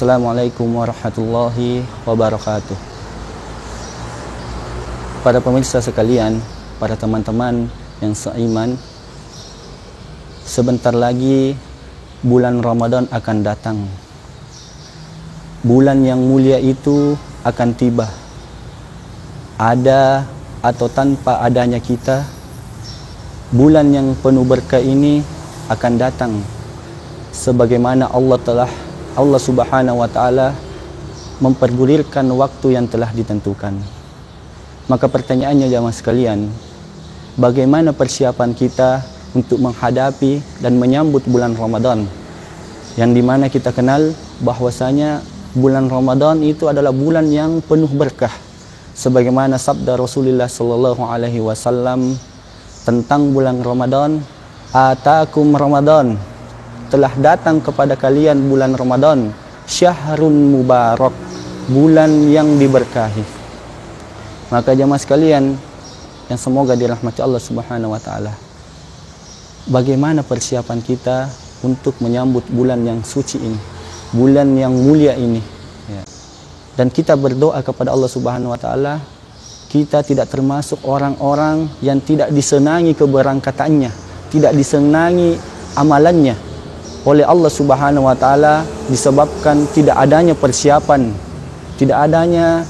Assalamualaikum warahmatullahi wabarakatuh. Para pemirsa sekalian, para teman-teman yang seiman, sebentar lagi bulan Ramadan akan datang. Bulan yang mulia itu akan tiba. Ada atau tanpa adanya kita, bulan yang penuh berkah ini akan datang. Sebagaimana Allah Subhanahu wa Ta'ala mempergulirkan waktu yang telah ditentukan. Maka pertanyaannya jamaah sekalian, bagaimana persiapan kita untuk menghadapi dan menyambut bulan Ramadan, yang dimana kita kenal bahwasanya bulan Ramadan itu adalah bulan yang penuh berkah, sebagaimana sabda Rasulullah Sallallahu Alaihi Wasallam tentang bulan Ramadan, atakum Ramadan, telah datang kepada kalian bulan Ramadan, syahrun mubarak, bulan yang diberkahi. Maka jamaah sekalian yang semoga dirahmati Allah Subhanahu wa Ta'ala, bagaimana persiapan kita untuk menyambut bulan yang suci ini, bulan yang mulia ini, ya. Dan kita berdoa kepada Allah Subhanahu wa Ta'ala, kita tidak termasuk orang-orang yang tidak disenangi keberangkatannya, tidak disenangi amalannya oleh Allah Subhanahu wa Ta'ala, disebabkan tidak adanya persiapan, tidak adanya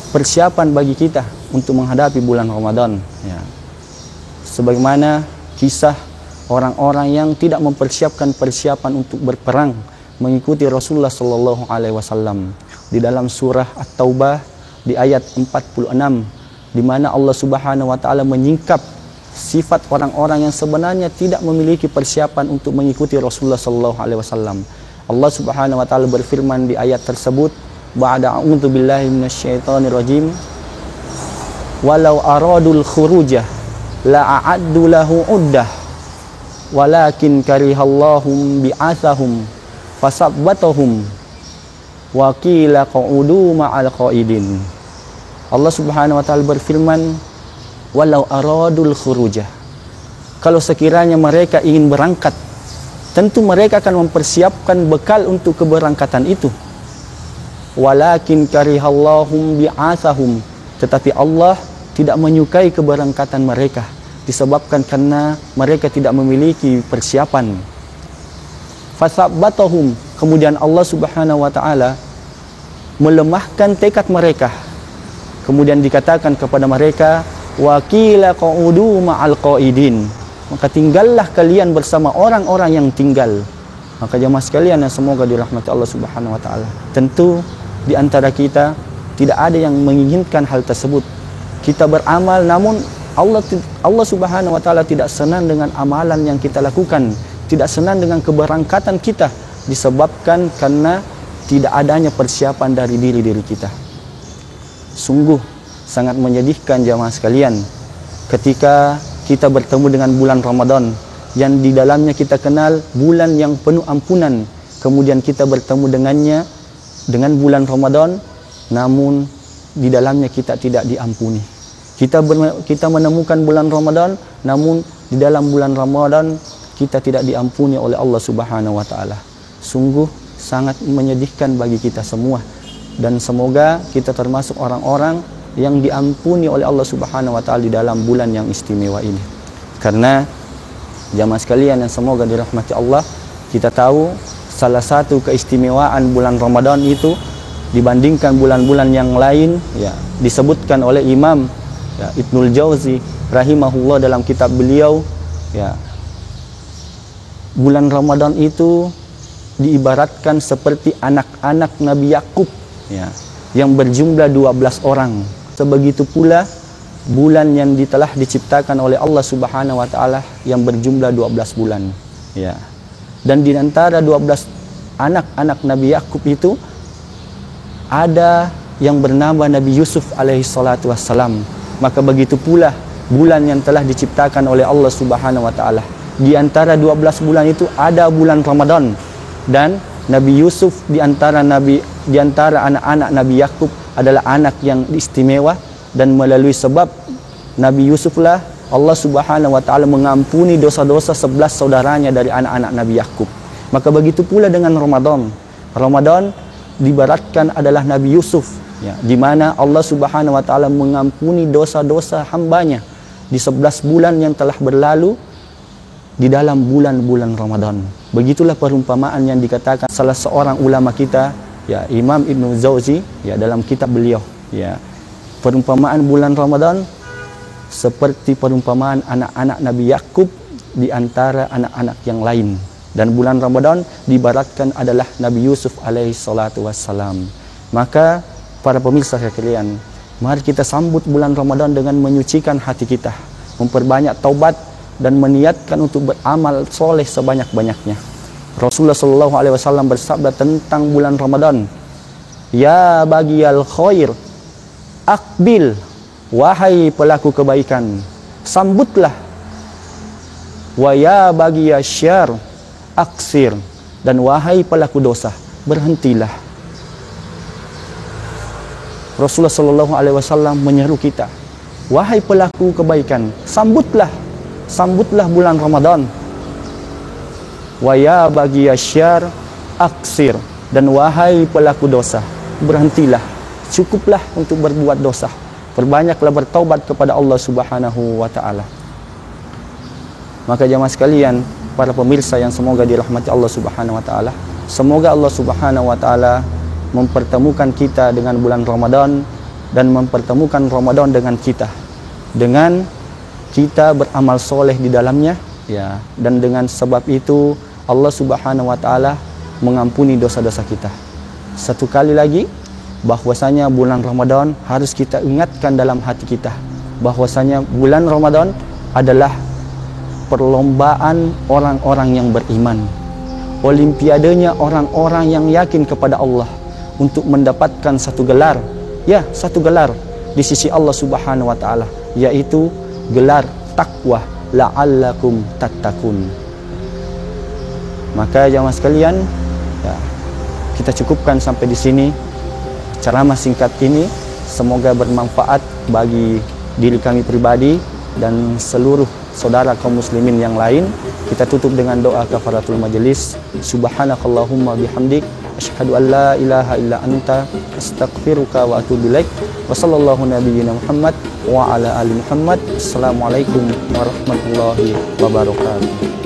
persiapan bagi kita untuk menghadapi bulan Ramadan, ya. Sebagaimana kisah orang-orang yang tidak mempersiapkan persiapan untuk berperang mengikuti Rasulullah Sallallahu Alaihi Wasallam di dalam surah At-Taubah di ayat 46, di mana Allah Subhanahu wa Ta'ala menyingkap sifat orang-orang yang sebenarnya tidak memiliki persiapan untuk mengikuti Rasulullah Sallallahu Alaihi Wasallam. Allah Subhanahu wa Ta'ala berfirman di ayat tersebut, ba'da a'udzu billahi minasyaitonir rajim, walau aradul khurujah la a'addu lahu uddah walakin karihallahum bi'athahum fasabbatahum wa qila qu'udu ma'al qa'idin. Allah Subhanahu wa Ta'ala berfirman, walau aradul khurujah, kalau sekiranya mereka ingin berangkat, tentu mereka akan mempersiapkan bekal untuk keberangkatan itu. Walakin karihallahum bi'athahum, tetapi Allah tidak menyukai keberangkatan mereka disebabkan karena mereka tidak memiliki persiapan. Fasabbatahum, kemudian Allah Subhanahu wa Ta'ala melemahkan tekad mereka. Kemudian dikatakan kepada mereka, wa qila qu'udu ma'al qa'idin, maka tinggallah kalian bersama orang-orang yang tinggal. Maka jemaah sekalian yang semoga dirahmati Allah Subhanahu wa Ta'ala, tentu di antara kita tidak ada yang menginginkan hal tersebut. Kita beramal, namun Allah Subhanahu wa Ta'ala tidak senang dengan amalan yang kita lakukan, tidak senang dengan keberangkatan kita, disebabkan karena tidak adanya persiapan dari diri kita. Sungguh sangat menyedihkan jamaah sekalian ketika kita bertemu dengan bulan Ramadan yang di dalamnya kita kenal bulan yang penuh ampunan, kemudian kita bertemu dengannya dengan bulan Ramadan, namun di dalamnya kita tidak diampuni. Kita menemukan bulan Ramadan, namun di dalam bulan Ramadan kita tidak diampuni oleh Allah Subhanahu wa taala. Sungguh sangat menyedihkan bagi kita semua, dan semoga kita termasuk orang-orang yang diampuni oleh Allah Subhanahu wa taala di dalam bulan yang istimewa ini. Karena jamaah sekalian yang semoga dirahmati Allah, kita tahu salah satu keistimewaan bulan Ramadan itu dibandingkan bulan-bulan yang lain, ya, disebutkan oleh Imam Ibnul Jauzi rahimahullah dalam kitab beliau, ya, bulan Ramadan itu diibaratkan seperti anak-anak Nabi Yakub, ya, yang berjumlah 12 orang. Sebegitu pula bulan yang telah diciptakan oleh Allah Subhanahu wa taala yang berjumlah 12 bulan, ya. Dan di antara 12 anak-anak Nabi Yakub itu ada yang bernama Nabi Yusuf alaihi salatu wassalam. Maka begitu pula bulan yang telah diciptakan oleh Allah Subhanahu wa taala. Di antara 12 bulan itu ada bulan Ramadan, dan Nabi Yusuf di antara anak-anak Nabi Yakub adalah anak yang istimewa, dan melalui sebab Nabi Yusuf lah Allah Subhanahu wa taala mengampuni dosa-dosa 11 saudaranya dari anak-anak Nabi Yakub. Maka begitu pula dengan Ramadan. Ramadan diibaratkan adalah Nabi Yusuf, ya, di mana Allah Subhanahu wa taala mengampuni dosa-dosa hambanya di 11 bulan yang telah berlalu di dalam bulan-bulan Ramadan. Begitulah perumpamaan yang dikatakan salah seorang ulama kita, ya, Imam Ibnul Jauzi, ya, dalam kitab beliau, ya. Perumpamaan bulan Ramadan seperti perumpamaan anak-anak Nabi Yakub di antara anak-anak yang lain. Dan bulan Ramadan diibaratkan adalah Nabi Yusuf alaihi salatu wassalam. Maka para pemirsa sekalian, mari kita sambut bulan Ramadan dengan menyucikan hati kita, memperbanyak taubat dan meniatkan untuk beramal soleh sebanyak-banyaknya. Rasulullah sallallahu alaihi wasallam bersabda tentang bulan Ramadan, "Ya bagiyal khair, aqbil, wahai pelaku kebaikan, sambutlah. Wa ya bagiyasyar, aksir, dan wahai pelaku dosa, berhentilah." Rasulullah sallallahu alaihi wasallam menyeru kita, wahai pelaku kebaikan, sambutlah bulan Ramadan. Wa ya bagiyasyar, aksir, dan wahai pelaku dosa, berhentilah, cukuplah untuk berbuat dosa. Perbanyaklah bertaubat kepada Allah Subhanahu wa taala. Maka jamaah sekalian, para pemirsa yang semoga dirahmati Allah Subhanahu wa taala, semoga Allah Subhanahu wa taala mempertemukan kita dengan bulan Ramadan dan mempertemukan Ramadan dengan kita, dengan kita beramal soleh di dalamnya, ya, dan dengan sebab itu Allah Subhanahu wa taala mengampuni dosa-dosa kita. Satu kali lagi, bahwasanya bulan Ramadan harus kita ingatkan dalam hati kita, bahwasanya bulan Ramadan adalah perlombaan orang-orang yang beriman, olimpiadenya orang-orang yang yakin kepada Allah untuk mendapatkan satu gelar, ya, satu gelar di sisi Allah Subhanahu wa taala, yaitu gelar takwa, la'allakum tattaqun. Maka jamaah sekalian, ya, kita cukupkan sampai di sini ceramah singkat ini. Semoga bermanfaat bagi diri kami pribadi dan seluruh saudara kaum muslimin yang lain. Kita tutup dengan doa kafaratul majelis. Subhanakallahumma bihamdik, asyhadu an la ilaha illa anta, astaghfiruka wa atubu ilaik. Wa sallallahu nabiyyina Muhammad wa ala ali Muhammad. Assalamualaikum warahmatullahi wabarakatuh.